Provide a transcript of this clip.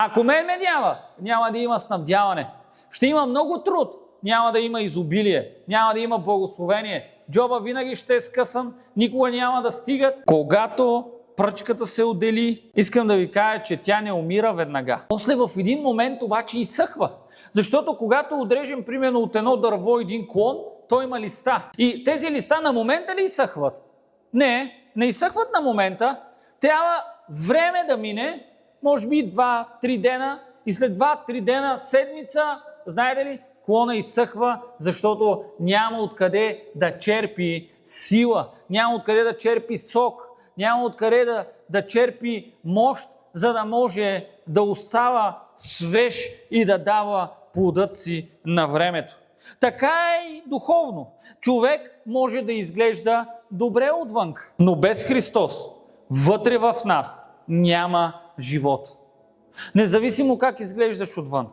Ако мен ме няма да има снабдяване. Ще има много труд, няма да има изобилие, няма да има благословение. Джоба винаги ще е скъсан, никога няма да стигат. Когато пръчката се отдели, искам да ви кажа, че тя не умира веднага. После в един момент обаче изсъхва. Защото когато отрежем примерно от едно дърво един клон, той има листа. И тези листа на момента ли изсъхват? Не изсъхват на момента. Трябва време да мине, може би 2-3 дена, и след 2-3 дена, седмица, знаете ли, клона изсъхва, защото няма откъде да черпи сила, няма откъде да черпи сок, няма откъде да черпи мощ, за да може да остава свеж и да дава плодът си на времето. Така е и духовно. Човек може да изглежда добре отвън, но без Христос вътре в нас няма живот. Независимо как изглеждаш отвън.